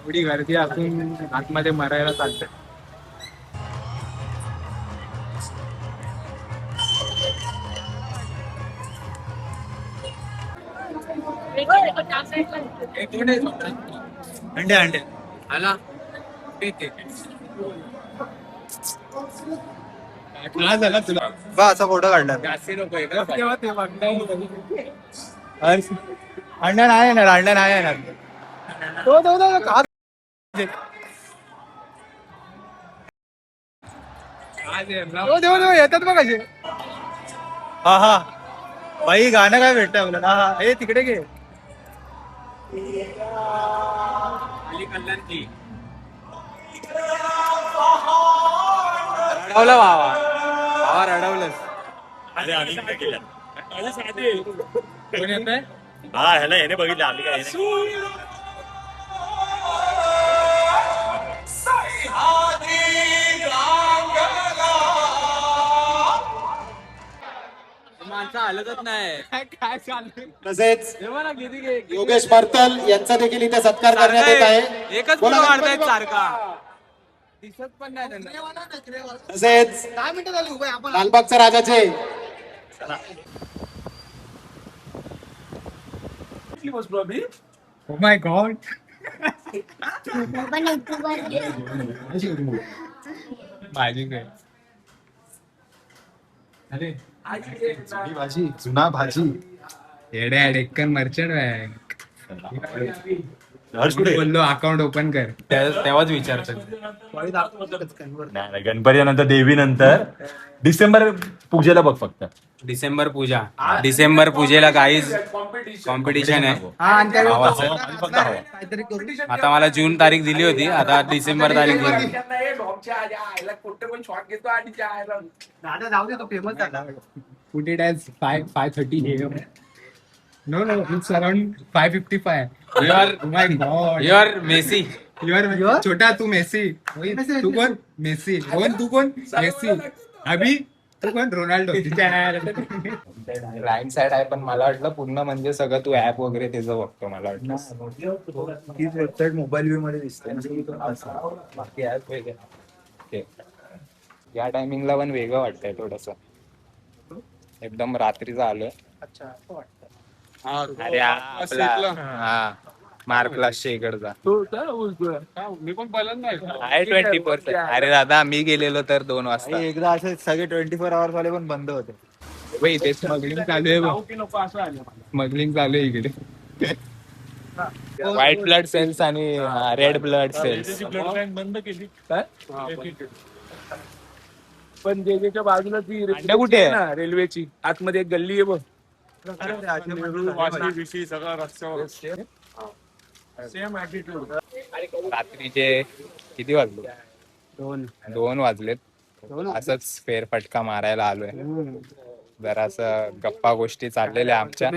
एवढी गर्दी असून आतमध्ये मरायला चालतं. अंडे अंडे आला झाला तुला बा असा फोटो काढला. जास्ती नको तेव्हा ते बघणार. अंडा नाही येणार, अंडा नाही येणार. येतात बघ असे. हा हा बाई गाणं काय भेटतं आपल्याला. हा हा हे तिकडे घे. रडवलं भावा, भावा रडवलंच. अरे आम्ही काय केलं? कोण येतंय? हा ह्याला ह्याने बघितलं आम्ही काय माणसं हलतच नाही. काय चाललंय? तसेच तेव्हा किती योगेश मार्तल यांचा देखील इथे सत्कार करण्यात येत आहे. एकच बोला फोटो गणपती काढतायत बाप्पा. सारखा, दिसत पण नाही त्यांना. तसेच लालबागच्या राजाचे Oh my God. भाजी काय? अरे भाजी जुना भाजी येड्या डेक्कन मर्चंट बँक. हर्ष कुठे? बोललो अकाउंट ओपन कर, तेव्हाच विचारतो. नाही गणपती नंतर देवी नंतर डिसेंबर पूजेला बघ फक्त. डिसेंबर पूजा, डिसेंबर पूजेला काहीच कॉम्पिटिशन आहे. भावाचं. फक्त हवं. आता मला जून तारीख दिली होती, आता डिसेंबर तारीख दिली. Put it as 5:30 AM. No, it's around 5:55. You are Messi. You are छोटा तू मेसी. तू कोण? मेसी. तू कोण? मेसी. अभी तू कोण? रोनाल्डो. राईट साइड आहे, पण मला वाटलं पूर्ण म्हणजे सगळं तू ऍप वगैरे त्याचं बघतो. मला वाटलं ही वेबसाईट मोबाईल व्ह्यू मध्ये दिसते. बाकी ऍप वेगळे. या टायमिंगला पण वेगळं वाटतंय थोडस. एकदम रात्रीचं आलोय. अरे हा मार्कला शेकडचा मी पण आहे 24. अरे दादा मी गेलेलो तर 2 वाजता. एकदा असे सगळे 24 आवर्स वाले पण बंद होते. इथे स्मगलिंग चालू आहे. स्मगलिंग चालू आहे इकडे. व्हाईट ब्लड सेल्स आणि रेड ब्लड सेल्स. बंद केली. पण जेजेच्या बाजूला ती अंडा कुठे आहे? ना रेल्वेची आतमध्ये एक गल्ली आहे बघ. विषयी सगळा रस्त्यावर सेम ऍटिट्यूड. रात्रीचे किती वाजले? 2 वाजलेत. असंच फेरफटका मारायला आलोय. जरासं गप्पा गोष्टी चाललेल्या आमच्या.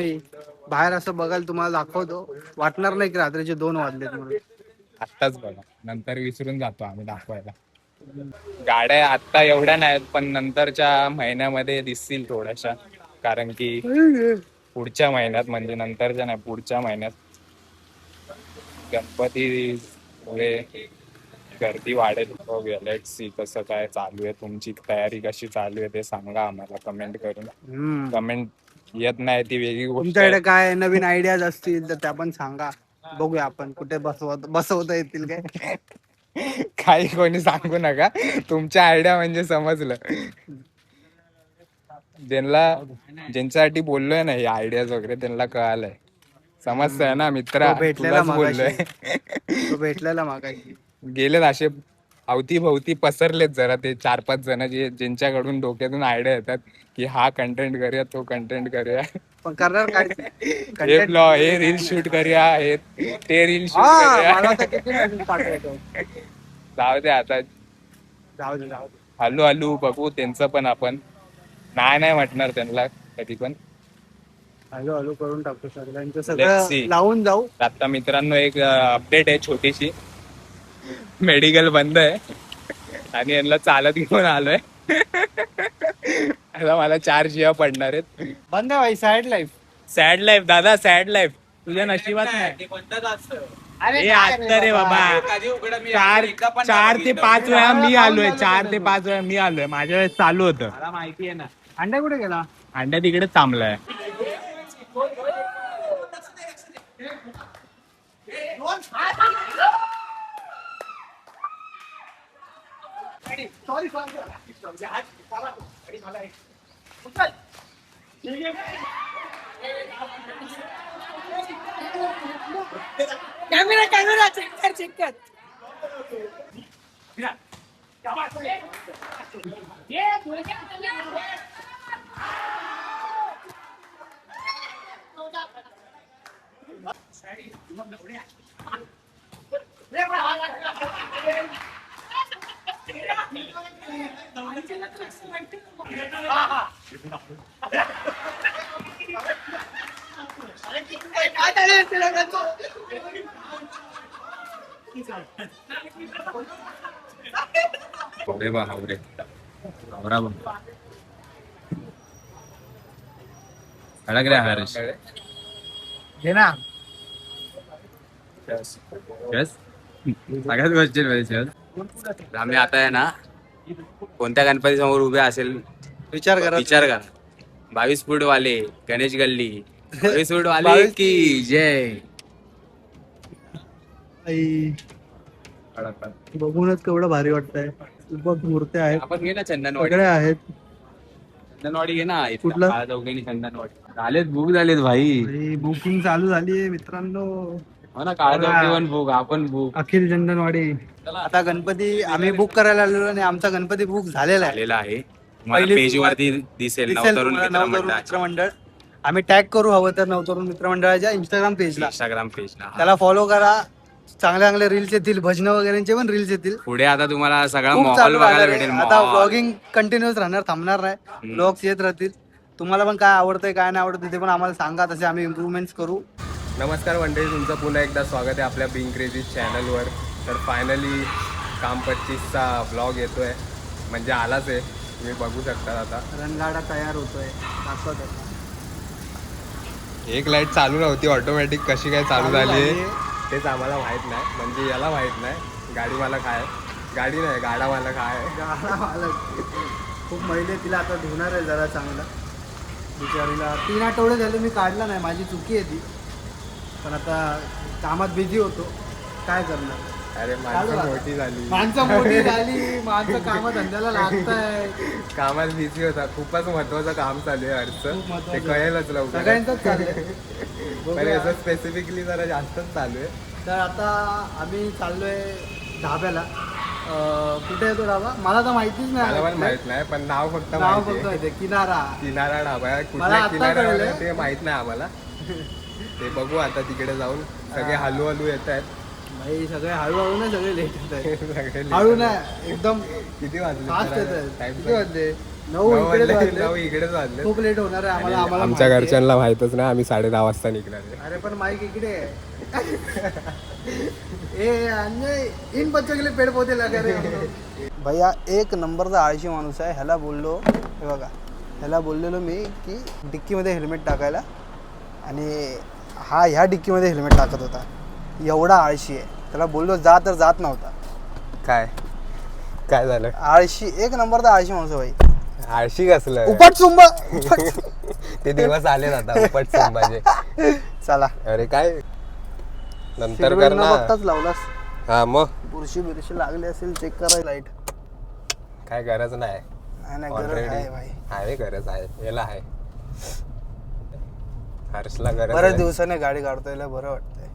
बाहेर असं बघायला तुम्हाला दाखवतो, वाटणार नाही की रात्रीचे 2 वाजलेत म्हणून. आत्ताच बघा, नंतर विसरून जातो आम्ही दाखवायला. गाड्या आता एवढ्या नाहीत, पण नंतरच्या महिन्यामध्ये दिसतील थोड्याशा. कारण की पुढच्या महिन्यात, म्हणजे नंतरच्या नाही, पुढच्या महिन्यात गणपती गर्दी वाढेल. बघूया, लेट्स सी कसं काय चालू आहे. तुमची तयारी कशी चालू आहे ते सांगा आम्हाला कमेंट करून. कमेंट येत नाही ती वेगळी गोष्ट तुमच्याकडे काय नवीन आयडियाज असतील तर त्या पण सांगा. बघूया आपण कुठे बसवता येतील काय. काही कोणी सांगू नका. तुमच्या आयडिया म्हणजे समजलं. ज्यांच्यासाठी बोललोय ना हे आयडियाज वगैरे, त्यांना कळालंय. समजतंय ना मित्रा, तुलाच बोललोय. तो भेटलेला मागाशी. गेलेत असे अवतीभवती पसरलेत जरा ते 4-5 जण ज्यांच्याकडून डोक्यातून आयडिया येतात की हा कंटेंट करूया, तो कंटेंट करूया, पण करणार काय? हे रील शूट करूया, हे ते रील शूट करूया. जाऊ दे आता, जाऊ दे. हळू बघू त्यांचं पण. आपण नाही म्हटणार त्यांना कधी पण. हळू करून टाकतो सगळ्यांचं, Let's सगळं see. लावून जाऊ. आता मित्रांनो एक अपडेट आहे छोटीशी. मेडिकल बंद आहे आणि यांना चालत घेऊन आलोय. आता मला 4 शिव्या पडणार आहेत. बंद आहे भाई, सॅड लाईफ. सॅड लाईफ दादा, सॅड लाईफ. तुझ्या नशिबात नाही. ए आता रे बाबा 4 ते 5 वेळा मी आलोय 4 ते 5 वेळा मी आलोय माझ्या वेळेस चालू होतं. मला माहिती आहे ना. अंडा कुठे गेला? अंडा तिकडे थांबलाय. कॅमेरा चेक कर. घे ना सगळ्याच गोष्टी. आम्ही आता आहे ना कोणत्या गणपती समोर उभे असेल विचार करा. 22 फूट वाले गणेश गल्ली 22 फूट वाले की जय. बघूनच केवढं भारी वाटतंय. बघ मूर्त्या आहेत, आपण घे ना चंदनवाडी. सगळे आहेत. चंदनवाडी घे ना. कुठलं? चौघांनी चंदनवाडी. झालेत बुक झालेत भाई. बुकिंग चालू झाली मित्रांनो. हो ना काळा चौकी पण बुक आपण बुक अखिल चंदनवाडी. आता गणपती आम्ही बुक करायला आलेलो आणि आमचा गणपती बुक झालेला आहे. झालेला आहे. तुम्हाला पहिली पेज वरती दिसेल नवतरुण मित्रमंडळाच्या मित्रमंडळ. आम्ही टॅग करू हवं तर नवतरुण मित्रमंडळाच्या इंस्टाग्राम पेजला. इंस्टाग्राम पेजला. त्याला फॉलो करा. चांगले चांगले रील्स येतील, भजन वगैरेचे पण रील्स येतील. पुढे आता तुम्हाला सगळा खूप मॉल चालू बघायला राहणार भेटेल. आहे. आता mall. ब्लॉगिंग कंटिन्यूअस राहणार, थांबणार नाही. ब्लॉग्स येत राहतील. तुम्हाला पण काय आवडतंय काय नाही आवडतं ते पण आम्हाला सांगा, तसे आम्ही इम्प्रूव्हमेंट्स करू. नमस्कार मंडळी, तुमचं पुन्हा एकदा स्वागत आहे आपल्या बिंग क्रेझी चॅनलवर. तर फायनली काम 25चा ब्लॉग येतोय, म्हणजे आलाच आहे. तुम्ही बघू शकता आता रणगाडा तयार होतोय. दाखवत एक लाईट चालू नव्हती, ऑटोमॅटिक कशी काय चालू झाली तेच आम्हाला माहित नाही. म्हणजे याला माहित नाही. गाडी मालक आहे, गाडी नाही गाडा मालक आहे. गाडा मालक खूप महिले. तिला आता धुणार आहे जरा चांगला. बिचारीला 3 आठवडे झाले मी काढला नाही, माझी चुकी आहे ती. पण आता कामात बिझी होतो, काय करणार. अरे माणसं मोठी झाली, माणसं मोठी झाली, माणसं कामात धंद्याला लागताय. कामात बिझी होता. खूपच महत्वाचं काम चालू आहे अडचण, ते कळेलच लवकर. सगळ्यांचंच चाललंय. पण याचं स्पेसिफिकली जरा जास्तच चालू आहे. तर आता आम्ही चाललोय ढाब्याला. कुठे येतो ढाबा मला तर माहितीच मला पण नाही. माहित नाही, पण नाव फक्त नाव माहिती फक्त आहे. माहिती आहे, किनारा. किनारा ढाबा आहे. मला कुठल्या आता किनाऱ्यावर कळलं. आहे ते माहित नाही आम्हाला. ते बघू आता तिकडे जाऊन. सगळे हलू हलू येत आहेत. भाई सगळे हळूहळू नाही, सगळे लेट येत आहेत. सगळे हळू नाही, एकदम किती वाजले? फास्ट येत आहेत. Time किती वाजले? 9 9 इकडेच वाजले. वाजले. 9 इकडेच वाजले. खूप लेट होणार आहे आम्हाला. आम्हाला आमच्या माहिती आहे. घरच्यांना माहितच नाही, आम्ही 10:30 वाजता निघणार आहे. अरे पण माईक इकडे आहे. ए अन्य इन बच्चों के लिए पेड़ पौधे लगा रहे. भैया एक नंबरचा आळशी माणूस आहे. ह्याला बोललो, हे बघा, ह्याला बोललेलो मी की डिक्कीमध्ये हेल्मेट टाकायला, आणि हा ह्या डिक्कीमध्ये हेल्मेट टाकत होता. एवढा आळशी आहे. त्याला बोललो जा तर जात नव्हता. काय काय झालं? आळशी, एक नंबरचा आळशी माणूस आहे भाई. आळशी कसलं? उपट सुंब. ते दिवस आले आता उपट संभाजे. चला अरे काय नंतर सिग्नल कर न ना. बघताच लावलास. हा मग बुरशी बिरशी लागली असेल, चेक करा लाईट. काय गरज नाही. नाही गरज आहे ऑलरेडी भाई. आहे, गरज आहे, याला आहे. हर्षला गरज बऱ्याच आहे. दिवसाने गाडी काढतोय, बरं वाटतंय.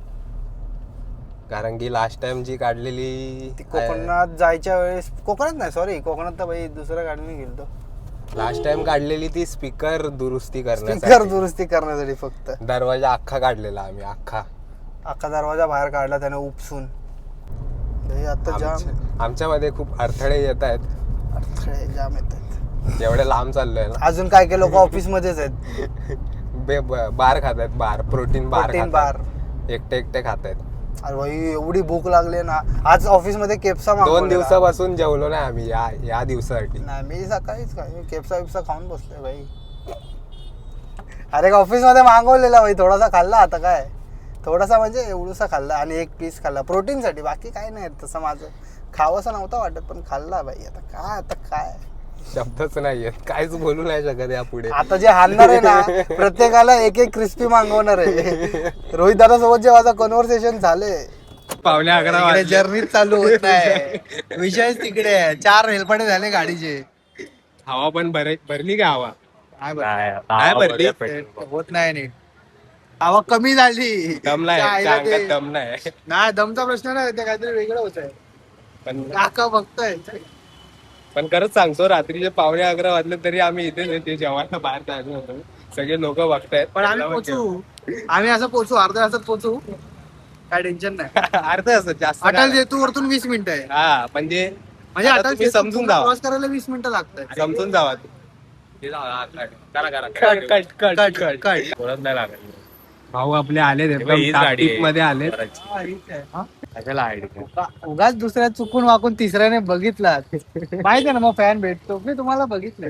कारण की लास्ट टाइम जी काढलेली ती कोकणात जायच्या वेळेस, कोकणात नाही सॉरी, कोकणात तर भाई दुसऱ्या गाडीने गेलतो. लास्ट टाइम काढलेली ती स्पीकर दुरुस्ती स्पीकर करण्यासाठी. दुरुस्ती करण्यासाठी फक्त. दरवाजा अख्खा काढलेला आम्ही, अख्खा. अख्खा दरवाजा बाहेर काढला त्याने उपसून. भाई आता जाम आमच्यामध्ये खूप अडथळे येत आहेत. अडथळे जाम येतात. एवढे लांब चाललोय ना. अजून काय काय लोक ऑफिस मध्येच आहेत. बार खात आहेत, बार प्रोटीन बार Protein खात bar. आहेत. एकटे खात आहेत. अरे भाई एवढी भूक लागली ना. आज ऑफिस मध्ये केप्सा 2 दिवसापासून जेवलो नाही आम्ही या दिवसासाठी. नाही, मी सकाळीच काय केप्सा बिप्सा खाऊन बसलोय भाई. अरे ऑफिस मध्ये मागवलेला भाई, थोडासा खाल्ला. आता काय थोडासा म्हणजे एवढूसा खाल्ला आणि एक पीस खाल्ला प्रोटीनसाठी, बाकी काय नाही तसं माझं खावंसं नव्हतं वाटत, पण खाल्ला बाई. आता काय शब्दच नाहीये, काहीच बोलू नाही शकत या पुढे. आता जे हाणणार आहे ना प्रत्येकाला एक एक क्रिस्पी मागवणार आहे. रोहित दादा सोबत जे माझं कन्व्हर्सेशन झाले, पावणे 11 वाजले. जर्नी चालू होत नाही, विषयच तिकडे आहे. 4 हेलपाटे झाले गाडीचे. हवा पण भरली का हवा? नाही भरली. होत नाही नीट, हवा कमी झाली. दम नाही, त्या आईला अंगात ते- दम नाही. नाही दमचा प्रश्न नाही, ते काहीतरी वेगळं होत आहे. पण काका बघताय पण खरंच सांगतो, रात्रीचे पावणे 11 वाजले तरी आम्ही इथेच आहे. ते जेवायला बाहेर जायचं होतं, सगळे लोक बघतायत. पण आम्ही पोचू, आम्ही असं पोचू, अर्ध्या तासात पोचू, काय टेन्शन नाही. अर्ध असं जास्त अटल नाही. सेतू वरतून 20 मिनिटं आहे. हा म्हणजे म्हणजे आता अटल तुम्ही सेतू समजून जावा. क्रॉस करायला 20 मिनिटं लागतात. समजून जावा. बोलत नाही लागत. भाऊ आपले आले हीच गाडी आहे. मध्ये आले. कशाला आयडी उगाच दुसऱ्या चुकून वाकून तिसऱ्याने बघितला माहिती आहे ना, मग फॅन भेटतो. मी तुम्हाला बघितलं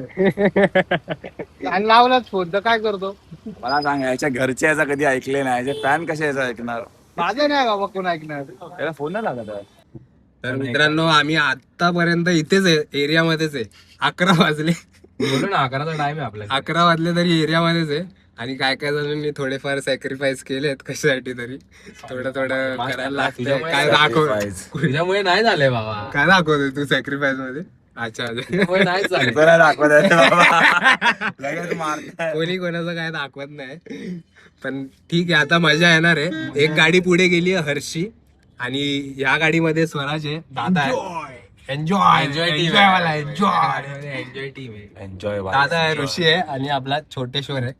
आणि लावलाच फोन, तर काय करतो. मला सांग, याच्या घरचे याचा कधी ऐकले नाही, याचे फॅन कसे याचा ऐकणार? माझं नाही बाबा कोण ऐकणार. त्याला फोन नाही लागत आहे. तर मित्रांनो, आम्ही आतापर्यंत इथेच आहे, एरियामध्येच आहे. 11 वाजले, बोलू ना, 11चा टाइम आहे आपला. 11 वाजले तरी एरियामध्येच आहे. आणि काय काय जणांनी थोडेफार सॅक्रिफाईस केलेत कशासाठी तरी. थोडं करायला लागतंय. काय दाखव, तुझ्यामुळे नाही झालंय बाबा. काय दाखवतोय तू सॅक्रिफाईस मध्ये? अच्छा तुझ्यामुळे नाही झालं. तुला नाही दाखवत आहे बाबा. लगेच मारताय. कोणी कोणाचं काय दाखवत नाही. पण ठीक आहे, आता मजा येणार आहे. एक गाडी पुढे गेली आहे, हर्षी, आणि या गाडीमध्ये स्वराज आहे, दादा आहे. एन्जॉय वाला एन्जॉय टीम आहे. एन्जॉय दादा आहे, ऋषी आहे, आणि आपला छोटेश्वर आहे.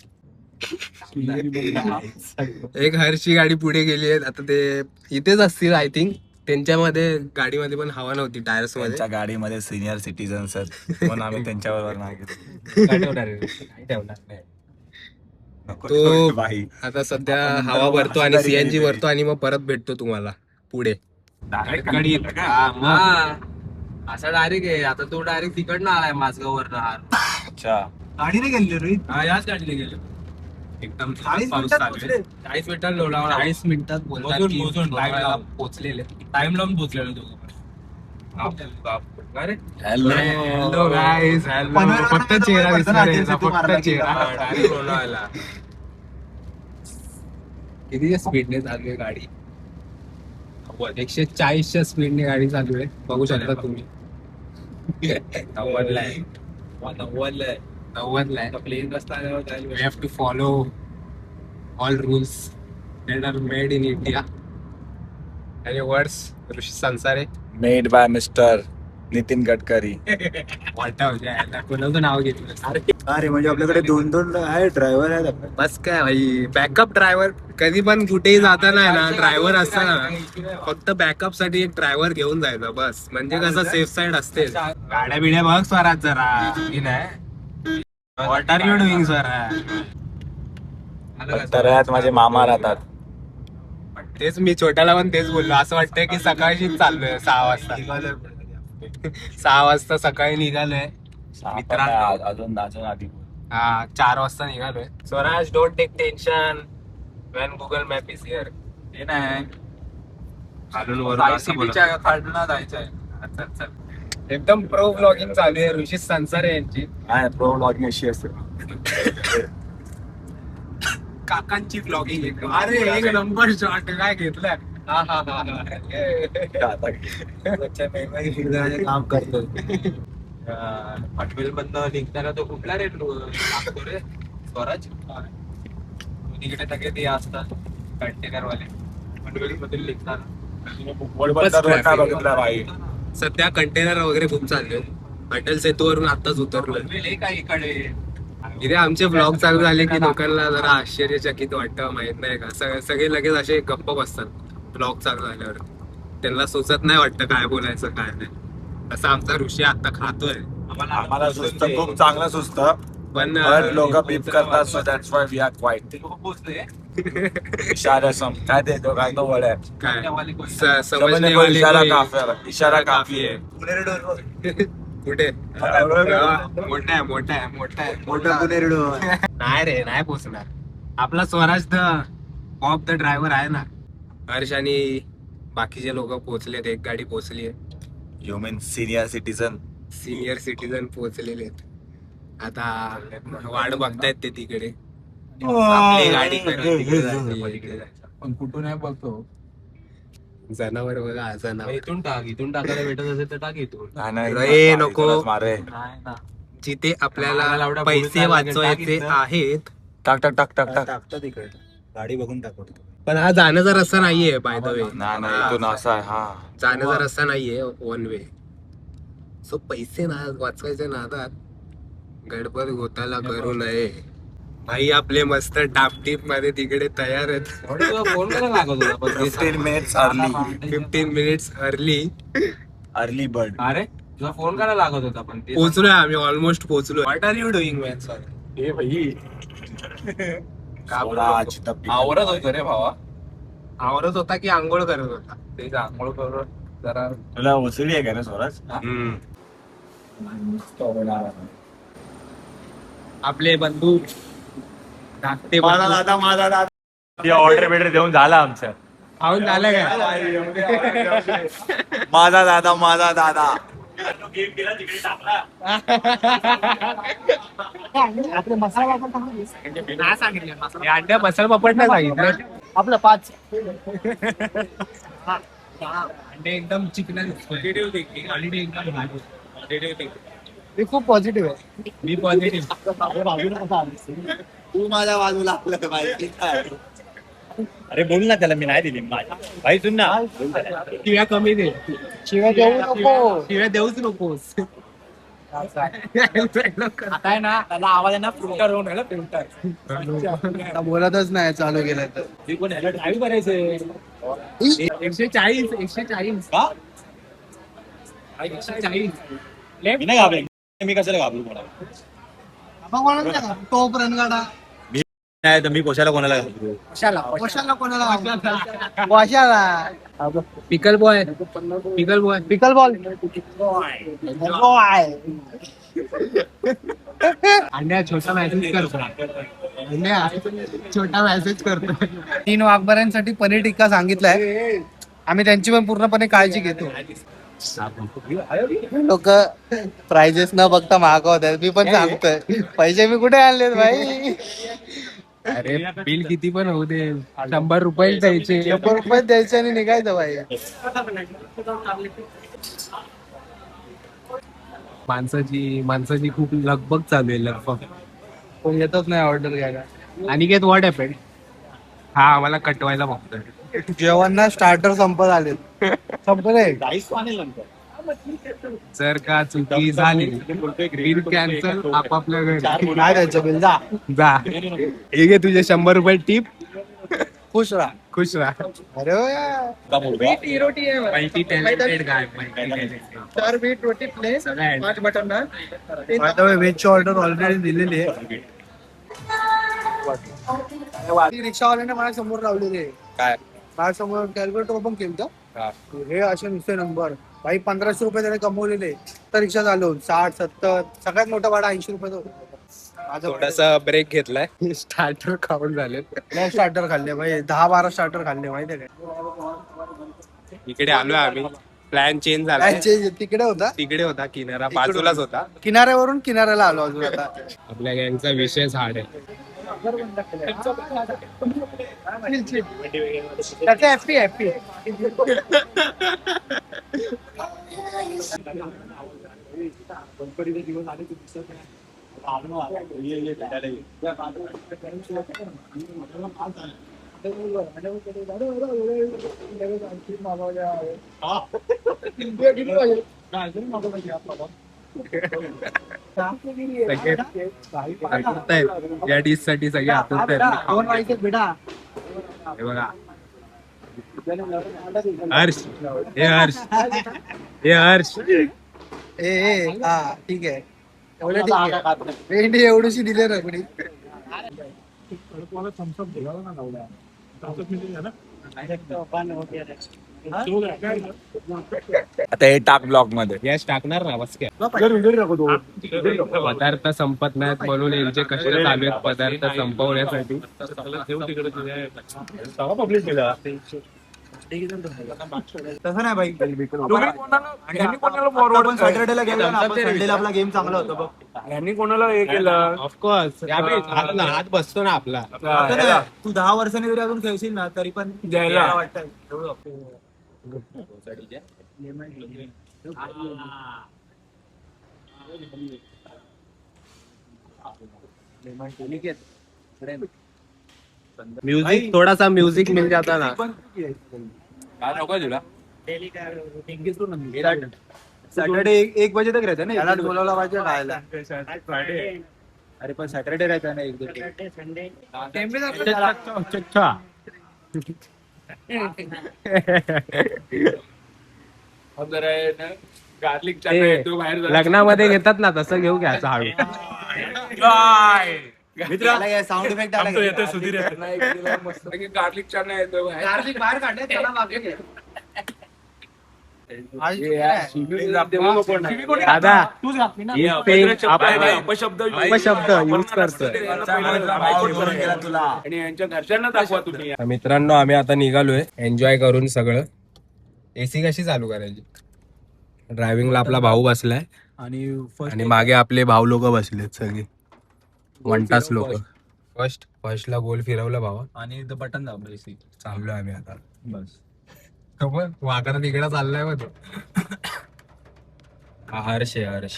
एक हर्षी गाडी पुढे गेली आहे. आता ते इथेच असतील आय थिंक. त्यांच्यामध्ये गाडीमध्ये पण हवा नव्हती, टायर्स मध्ये. त्यांच्या गाडीमध्ये सिनियर सिटीजन्स आहेत, म्हणून आम्ही त्यांच्याबरोबर नाही गेलो. तो बाई. आता सध्या हवा भरतो आणि सीएनजी भरतो, आणि मग परत भेटतो तुम्हाला पुढे. असा डायरेक्ट आहे. आता तो डायरेक्ट तिकडनं आलाय माझगाववरनं. अच्छा, गाडीने गेले रे. याच गाडीने गेलो. एकदम 40 पाऊस मिनिटात चालू आहे. पोहोचले. 40 मिनिटात लोणावळा. 40 मिनिटात मोजून पोहोचलेले. टाइम लावून पोहोचलेलो दोघं. Hello guys, hello. फक्त चेहरा दिसणार आहे, फक्त चेहरा. किती स्पीडने चालू आहे गाडी? 140च्या स्पीडने गाडी चालू आहे, बघू शकता तुम्ही. 90ला आहे. 90ला आहे. प्लेन रस्ता we have to follow all rules that are made in India. आणि words Rishi Sansare. Made by mister Nitin Gadkari. कोणाचं नाव घेतलं? अरे म्हणजे आपल्याकडे 2 आहे ड्रायव्हर आहेत आपले. बस काय भाई, बॅकअप ड्रायव्हर. कधी पण कुठेही जाताना आहे ना, ड्रायव्हर असताना फक्त बॅकअप साठी एक ड्रायव्हर घेऊन जायचा बस. म्हणजे कसं सेफ साईड असते. गाड्या बिड्या बघ स्वराज जरा. What are you doing Swaraj? तर माझे मामा राहतात. तेच मी छोट्याला पण तेच बोललो. असं वाटतंय की सकाळशीच चाललोय. 6 वाजता 6 वाजता सकाळी निघालोय मित्रांनो. अजून आधी. हा, 4 वाजता निघालोय. Swaraj, don't take tension when Google map is here. हे नाही, एकदम प्रो ब्लॉगिंग चालू आहे. ऋषी संसारे यांची, प्रो ब्लॉगिंग अशी असते. काकांची ब्लॉगिंग. अरे एक नंबर शॉट काय घेतलाय. हा हा हा. काम करतो. पटवेल मधनं निघताना तो कुठला रेट लागतो रे स्वराज? तिकडे सगळे ते असतात कंटेनर वाले. पटवेल मधून निघताना बघितला भाई. सध्या कंटेनर वगैरे खूप चालले. अटल सेतूवरून आताच उतरलो. इथे आमचे ब्लॉग चालू झाले की लोकांना जरा आश्चर्यचकित वाटतं, माहित नाही का. सगळे लगेच असे गप्प बसतात ब्लॉग चालू झाल्यावर. त्यांना सुचत नाही वाटतं काय बोलायचं काय नाही. असं आमचा ऋषी आता खातोय. आम्हाला सुस्त, खूप चांगलं सुस्त, पण लोक बीप करतात. So that's why we are quiet. इशारा सम काय देतो, काय तो वड आहे. काय समजणे वाले इशारा कोई. काफी, इशारा काफी आहे. कुठे? मोठा आहे. नाही रे, नाही पोचणार. आपला स्वराज तर ऑफ द ड्रायव्हर आहे ना हर्ष आणि बाकीचे लोक पोहोचलेत. एक गाडी पोहोचली आहे. Human senior citizen. Senior citizen पोहोचलेले आहेत. आता वाट बघतायत ते तिकडे. आपली गाडी तिकडे जायचं. पण कुठून आहे बघतो. जनावर बघा जनावर. इथून टाकायला भेटत असेल तर टाक इथून. रे नको. मारे. नाही ना. जिथे आम्हाला आपल्याला एवढा पैसे पुढचा वाचवायचे टाक आहेत. टाक टाक टाक टाक टाक. टाकतो तिकडे. गाडी बघून टाकतो. पण हा जाण्याचा रस्ता नाहीये बाय द वे. नाही नाही इथून असा आहे. हा जाण्याचा रस्ता नाहीये वन वे. सो पैसे ना वाचवायचे नादात गडबड घोटाळा करू नये. भाई आपले मस्त टापटीप मध्ये तिकडे तयार आहेत. फोन करायला लागत होता पण 15 minutes early. 15 minutes early early bird. अरे तुला फोन करायला लागत होता पण ते पोहोचलोय आम्ही. ऑलमोस्ट पोहोचलोय. What are you doing man sir? हे भाई स्वराज तपी. आवरत होतो रे भावा. आवरत होता की आंघोळ करत होता? ते आंघोळ करून जरा तुला वसुली आहे का रे स्वराज? आपले बंधू धाकटे माझा दादा माझा दादा. ते ऑर्डर बिर्डर देऊन झाला आमचं. खाऊन झालं काय? माझा दादा माझा दादा. नाही सांगितलं. अंड्या मसाला पापड नाही सांगितलं. आपलं 5. अंडे एकदम चिकन क्वालिटी एकदम भारी. ते खूप पॉझिटिव्ह आहे. मी पॉझिटिव्ह. तू माझ्या बाजूला आपलं माहिती. अरे बोल ना त्याला, मी नाही दिली भाई. सुन ना, शिव्या कमी दे. शिवाय देऊ नको. शिव्या देऊच नकोस. आता आहे ना त्याला आवाज आहे ना फिल्टर होऊन राहिला. फिल्टर बोलतच नाही चालू केलं तर. ड्राईव्ह करायचंय. 140 140 मी नाही घाबरे. मी कशाला घाबरू कोणाला? टोप रणगाडा. नाही तर मी कशाला कोणाला घाबरू? कशाला कोणाला वाशाला. पिकल बॉय. पिकल बॉय. पिकल बॉल. अंड्या छोटा मेसेज करतो. अंड्या छोटा मेसेज करतो. 3 वाघबऱ्यांसाठी पनीर टिक्का सांगितलाय. आम्ही त्यांची पण पूर्णपणे काळजी घेतो. लोक प्राइजेस न बघता मागवत आहेत. मी पण सांगतोय पैसे मी कुठे आणलेत भाई. अरे बिल किती पण होऊ दे, 100 रुपये द्यायचे. 100 रुपये द्यायचे आणि निघायचं भाई. माणसाची खूप लगबग चालू आहे. लगबग. कोण येतच नाही ऑर्डर घ्यायला. Aniket what happened? हा आम्हाला कटवायला बघतोय. जेवण स्टार्टर संपत आले. संपले. जर का चुकी झाली बिल कॅन्सल. आपापल्या घरी काय द्यायचं बिल जा. जा. हे घे तुझे 100 रुपये टिप. खुश राहा. खुश राहा. अरे हो यार. मल्टी टॅलेंटेड गाय. व्हेजची ऑर्डर ऑलरेडी दिलेली आहे. रिक्षावाल्याने माझ्या समोर लावलेली आहे. काय? माझ्या समोर कॅल्क्युलेटर ओपन केलं हे असे नुसते नंबर. भाई 1500 रुपये त्याने कमवलेले. तर रिक्षा चालवून 60-70 सगळ्यात मोठा भाडा 80 रुपये. थोडासा ब्रेक घेतलाय. स्टार्टर खाऊन झाले. स्टार्टर खाल्ले भाई. 10-12 स्टार्टर खाल्ले माहितीये काय. इकडे आलोय आम्ही. प्लॅन चेंज झाला. तिकडे होता. तिकडे होता किनारा बाजूलाच होता. किनाऱ्यावरून किनाऱ्याला आलो अजून आता. आपल्या गँगचा विषयच हार्ड आहे. त्याचा हॅपी या डिश साठी सगळे आतुरता आहेत. बेटा. हे बघा हर्ष. हे हर्ष. हे हर्ष. हा ठीक आहे. एवढं ठीक आहे. भेंडी एवढीशी दिली रगडी. आता हे टाक ब्लॉग मध्ये. गॅस टाकणार ना बस काय पदार्थ संपत नाहीत म्हणून यांचे कष्ट चालू आहेत पदार्थ संपवण्यासाठी. तसं नाही भाई, आपण सॅटर्डेला गेलो ना, आपण संडेला आपला गेम चांगला होता बघ. यांनी कोणाला हे केलं? ऑफकोर्स हात बसतो ना आपला. आता नाही, तू 10 वर्षांनी जरी अजून खेळशील ना तरी पण द्यायला. मला वाटतं एवढं. म्युझिक थोडासा म्युझिक मिल जाता ना. काय नको तुला? सॅटर्डे 1 बजे तक रहता ना. त्याला बोलावला पाहिजे खायला. अरे पण सॅटर्डे रहता ना 1-2 गार्लिक ते लग्नामध्ये घेतात ना तसं घेऊ घ्यायचं हळू. साऊंड इफेक्ट आला. गार्लिक चना येतो गार्लिक बाहेर काढले त्याला मागे घे. दादा अपशब्द अपशब्द यूज करतोय. आणि यांच्या घरच्यांना दाखवा तुम्ही. मित्रांनो आम्ही आता निघालोय एन्जॉय करून सगळं. एसी कशी चालू करायची? ड्रायव्हिंगला आपला भाऊ बसलाय आणि मागे आपले भाऊ लोक बसलेत सगळे 1 तास लोक. फर्स्टला गोल फिरवलं भावा आणि बटन दाबलं एसी. चाललोय आम्ही आता. बस वाकडा तिकडे चाललाय मग तो. हर्ष आहे हर्ष.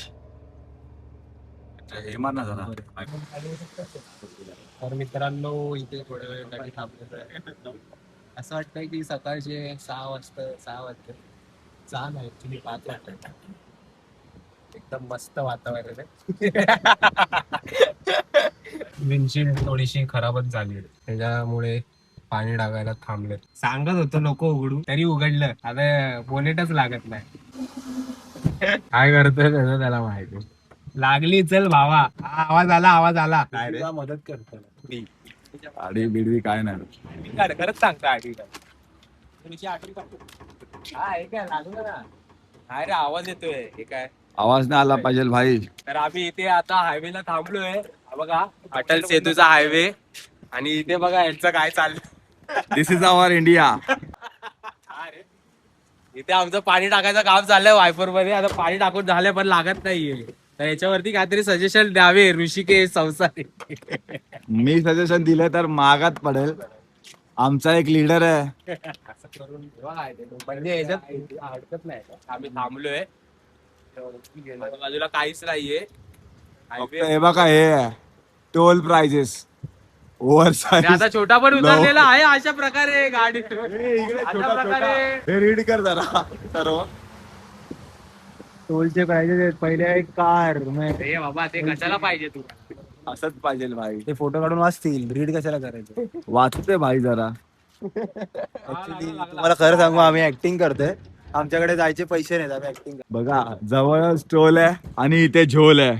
हे मार ना जरा. तर मित्रांनो इथे थोड्या वेळासाठी थांबलेलो आहे. असं वाटतंय की सकाळचे 6 वाजता छान आहे ऍक्च्युली 5 वाजता. एकदम मस्त वातावरण आहे. विंडशील्ड थोडीशी खराबच झाली त्याच्यामुळे पाणी टाकायला थांबले. सांगत होतो नको उघडू तरी उघडलं. आता बोनेटच लागत नाही. काय करतोय त्याचं त्याला माहिती. लागली चल भावा. आवाज आला. मदत करतो. आडी बिडवी काय नाही. खरंच सांगतो आधी काय लागलं ना. काय रे आवाज येतोय हे काय? आवाज नाही आला पाहिजे भाई. तर आम्ही इथे आता हायवेला थांबलोय. हा बघा अटल सेतूचा हायवे. आणि इथे बघा यांचं काय चाललं. दिस इज आवर इंडिया. इथे आमचं पाणी टाकायचं काम चाललंय वायफर मध्ये. आता पाणी टाकून झालंय पण लागत नाहीये. तर याच्यावरती काहीतरी सजेशन द्यावे ऋषिकेश संसारी. मी सजेशन दिलं तर मागात पडेल. आमचा एक लीडर आहे. असं करून म्हणजे याच्यात हरकत नाही. आम्ही थांबलोय बाजूला काहीच नाहीये. फक्त हे बघा हे टोल प्राइजेस ओव्हर आणि आता छोटा पण उतरलेला आहे अशा प्रकारे गाडी. अशा प्रकारे हे रीड कर जरा सर्व. टोलचे प्राइजेस पहिले एक कार. हे बाबा ते कशाला पाहिजे तू? असंच पाहिजे भाई. ते फोटो काढून वाचतील. रीड कशाला करायचं? वाचते भाई जरा. ऍक्च्युली तुम्हाला खरं सांगू आम्ही ऍक्टिंग करतोय. आमच्याकडे जायचे पैसे नाहीत. आम्ही ऍक्टिंग बघा जवळच टोल आहे आणि इथे झोल आहे.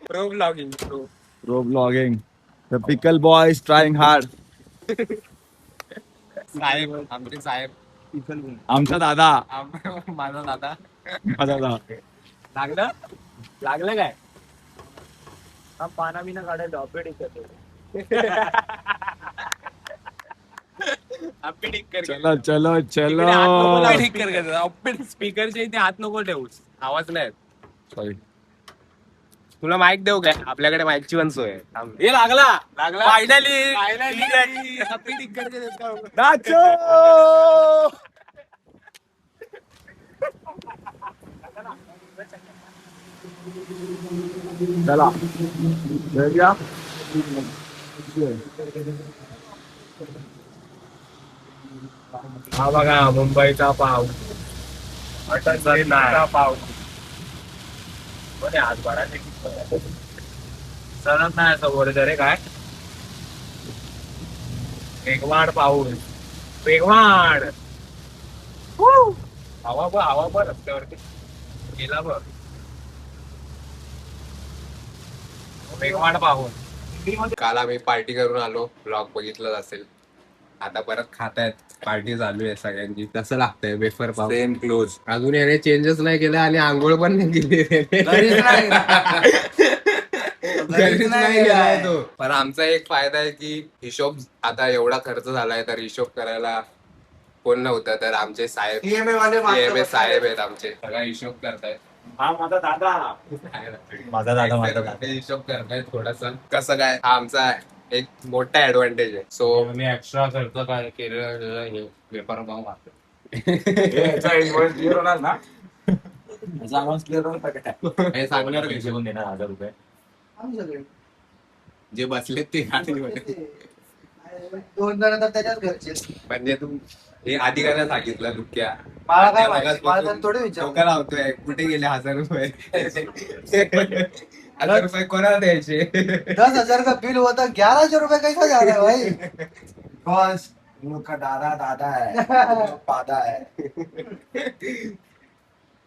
Pro blogging pro blogging. The pickle boy is trying hard. साहेब आमचे साहेब आमचा दादा. माझा दादा. माझा दादा. लागलं काय? पाना बिना काढायला चलो चलो चलो. स्पीकरच्या इथे हात नको ठेवूस. आवाज नाही. सॉरी. तुला माईक देऊ काय? आपल्याकडे माईकची पण सोय आहे. हे लागला फायनली. नाचो. चला जाऊया. हा बघा मुंबईचा पाव. पाव आज सणच नाही असं बोलत रे काय. वेगवाड पाऊस. वेगवाड हवा बघ रस्त्यावरती गेला बघ. वेगवाड पाऊस. काल आम्ही पार्टी करून आलो. ब्लॉग बघितलं असेल. आता परत खातायत, पार्टी चालू आहे सगळ्यांची. कसं लागतंय वेफर पाव? Same close. अजून याने चेंजेस नाही केले आणि आंघोळ पण नाही केली घरीच नाही गेलाय तो. पण आमचा एक फायदा आहे की हिशोब, आता एवढा खर्च झालाय तर हिशोब करायला कोण नव्हतं, तर आमचे साहेब EMA साहेब आहेत आमचे, सगळा हिशोब करतायत. हा माझा दादा हिशोब करतायत थोडासा. कसं काय, हा आमचा एक मोठा ऍडव्हान्टेज आहे. सो मी एक्स्ट्रा खर्च काय केलं हे पेपर पाव मागतो. क्लिअर होणार ना हे सांगणार पैसे कसे? पण देणार 1000 रुपये. आम्ही सगळे जे बसलेत ते खातील. 2 जण तर त्याच्याच घरचे. म्हणजे तू हे आधी काय सांगितलं दुःख्या मला काय माहिती, मला तर थोडे विचार. डोकं लावतोय, कुठे गेले 1000 रुपये? 1000 रुपये कोणाला द्यायचे? 10,000 का बिल होता, 1100 रुपये कैसा जा रहा है भाई? बस उनका दादा है पादा है.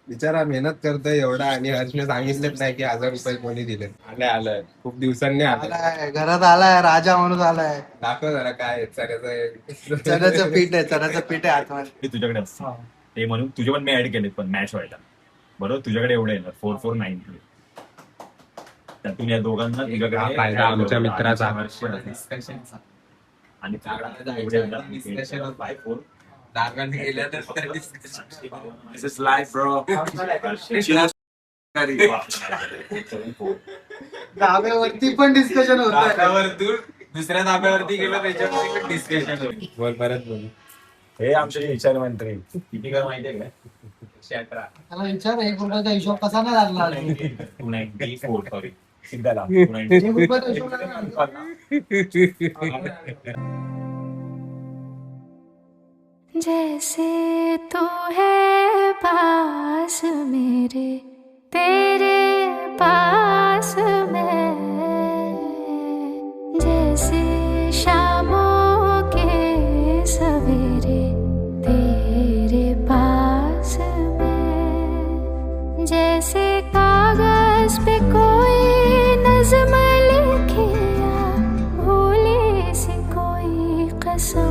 बिचारा मेहनत करतोय एवढा आणि हर्षने सांगितलंच नाही की 1000 रुपये कोणी दिले. आलंय खूप दिवसांनी आलं. आलाय घरात, आलाय राजा म्हणून आलाय. दाखव जरा काय चण्याचं चण्याचं पीठ आहे, चण्याचं पीठ आहे आतमध्ये. ते तुझ्याकडे असतं ते म्हणून तुझे पण मी ऍड केले पण मॅच व्हायला. बरोबर तुझ्याकडे एवढे येणार 4490. त्यातून या दोघांना तुझ्याकडे हा फायदा आमच्या मित्राचा. आणि एवढे येणार by 4. This is live, bro. धाब्यावरती पण डिस्कशन होत दुसऱ्या धाब्यावरती गेलो त्याच्यावरती डिस्कशन होईल. बोल परत बोल. हे आमचे विचार मंत्री किती कर माहितीये का? 118. त्याला विचार 1 रुपयाचा हिशोब कसा नाही लागला अजून? 294 सॉरी सिद्धाला 294. 1 रुपयाचा हिशोब नाही लागला. जैसे तू है पास मेरे, तेरे पास मैं, जैसे शामों के सवेरे, तेरे पास मैं, जैसे कागज पे कोई नज़्म लिखे या भूली सी कोई कसम